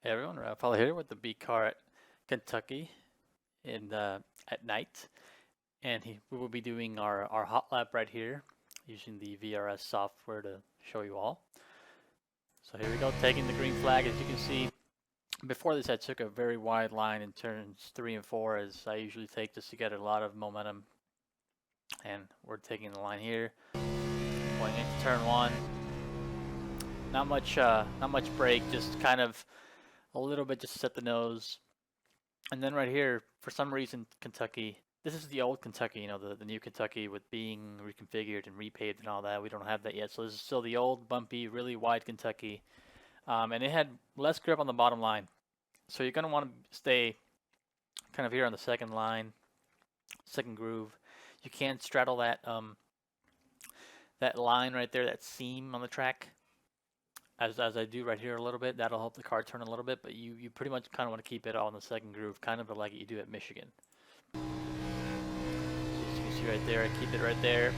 Hey everyone, Ray Alfalla here with the B car at Kentucky at night, and we will be doing our hot lap right here using the VRS software to show you all. So here we go, taking the green flag. As you can see, before this I took a very wide line in turns 3 and 4, as I usually take, just to get a lot of momentum. And we're taking the line here, going into turn 1. Not much brake, just kind of a little bit just to set the nose. And then right here, for some reason, Kentucky, this is the old Kentucky, the new Kentucky with being reconfigured and repaved and all that. We don't have that yet. So this is still the old, bumpy, really wide Kentucky. And it had less grip on the bottom line. So you're going to want to stay kind of here on the second line, second groove. You can straddle that that line right there, that seam on the track. As I do right here a little bit, that'll help the car turn a little bit, but you pretty much kind of want to keep it all in the second groove, kind of like you do at Michigan. So as you can see right there, I keep it right there.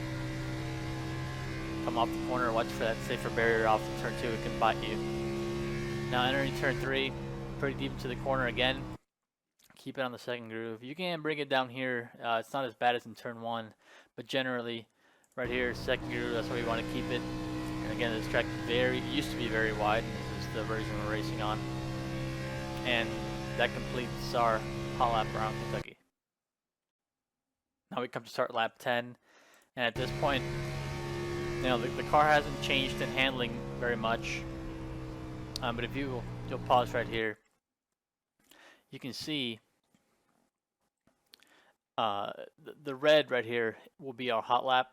Come off the corner, watch for that safer barrier off the turn 2, it can bite you. Now entering turn 3, pretty deep into the corner again. Keep it on the second groove. You can bring it down here, it's not as bad as in turn 1, but generally right here, second groove, that's where you want to keep it. And again, this track used to be very wide, and this is the version we're racing on. And that completes our hot lap around Kentucky. Now we come to start lap 10, and at this point, the car hasn't changed in handling very much. But if you'll pause right here, you can see the red right here will be our hot lap,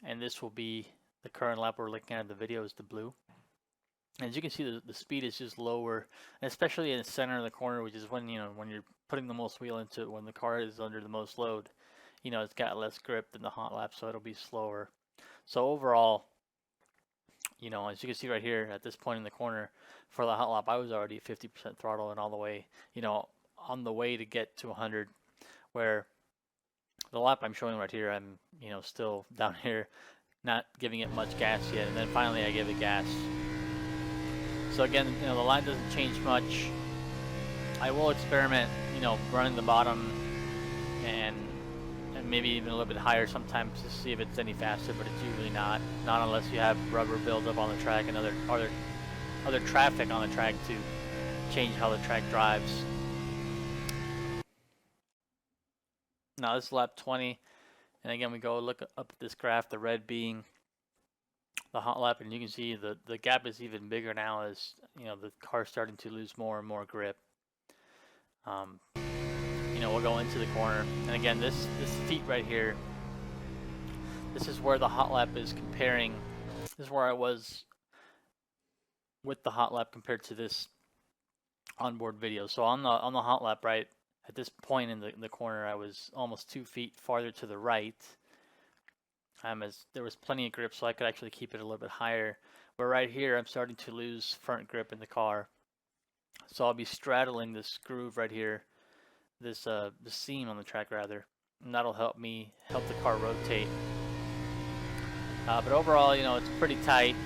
and this will be the current lap we're looking at in the video is the blue. And as you can see, the speed is just lower, and especially in the center of the corner, which is when when you're putting the most wheel into it, when the car is under the most load, it's got less grip than the hot lap, so it'll be slower. So overall, as you can see right here at this point in the corner for the hot lap, I was already 50% throttle and all the way, on the way to get to 100, where the lap I'm showing right here, I'm still down here, not giving it much gas yet, and then finally I give it gas. So again, the line doesn't change much. I will experiment, running the bottom and maybe even a little bit higher sometimes to see if it's any faster, but it's usually not unless you have rubber buildup on the track and other traffic on the track to change how the track drives. Now this is lap 20. And again, we go look up at this graph, the red being the hot lap, and you can see the gap is even bigger now as the car's starting to lose more and more grip. We'll go into the corner, and again, this feet right here, this is where the hot lap is comparing. This is where I was with the hot lap compared to this onboard video. So on the hot lap, right, at this point in the corner, I was almost 2 feet farther to the right. As there was plenty of grip, so I could actually keep it a little bit higher. But right here, I'm starting to lose front grip in the car. So I'll be straddling this groove right here, this the seam on the track rather, and that'll help the car rotate. But overall, it's pretty tight.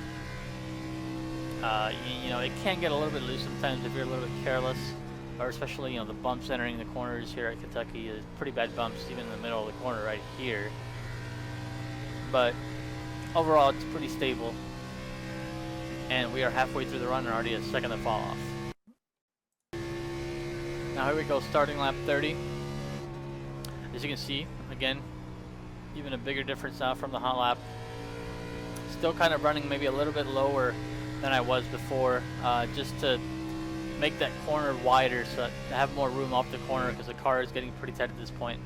It can get a little bit loose sometimes if you're a little bit careless. Or especially, the bumps entering the corners here at Kentucky is pretty bad bumps, even in the middle of the corner right here. But overall, it's pretty stable. And we are halfway through the run and already a second to fall off. Now here we go, starting lap 30. As you can see, again, even a bigger difference now from the hot lap. Still kind of running maybe a little bit lower than I was before, just to make that corner wider so to have more room off the corner, because the car is getting pretty tight at this point.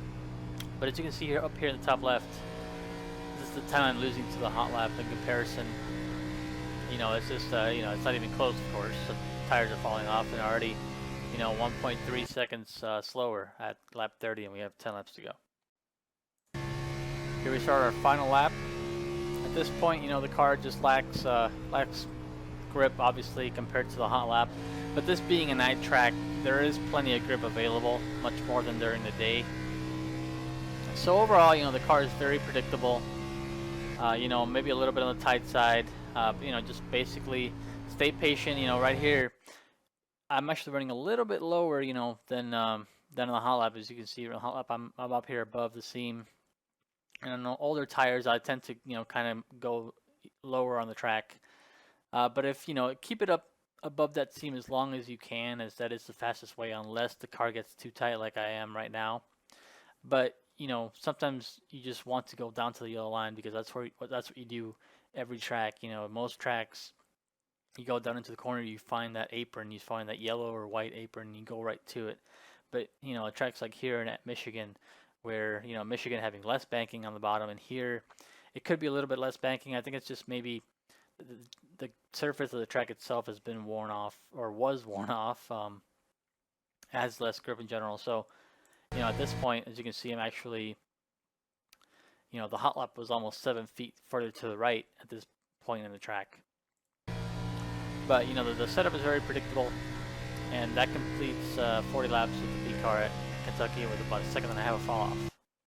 But as you can see here, up here in the top left, this is the time I'm losing to the hot lap in comparison. It's just it's not even close, of course. The tires are falling off and already 1.3 seconds slower at lap 30, and we have 10 laps to go. Here we start our final lap. At this point, the car just lacks grip, obviously, compared to the hot lap. But this being a night track, there is plenty of grip available, much more than during the day. So overall, the car is very predictable. Maybe a little bit on the tight side. Just basically stay patient. Right here, I'm actually running a little bit lower, you know, than on the hot lap. As you can see, on the hot lap, I'm up here above the seam. And on older tires, I tend to, you know, kind of go lower on the track. But if, you know, keep it up above that seam as long as you can, as that is the fastest way, unless the car gets too tight like I am right now. But, you know, sometimes you just want to go down to the yellow line because that's what you do every track. You know, most tracks, you go down into the corner, you find that apron, you find that yellow or white apron, and you go right to it. But, you know, tracks like here at Michigan, where, you know, Michigan having less banking on the bottom, and here it could be a little bit less banking. I think it's just maybe the surface of the track itself has been worn off, or was worn off, has less grip in general. So, you know, at this point, as you can see, I'm actually, you know, the hot lap was almost 7 feet further to the right at this point in the track. But, you know, the setup is very predictable, and that completes 40 laps with the B car at Kentucky with about a second and a half of fall off.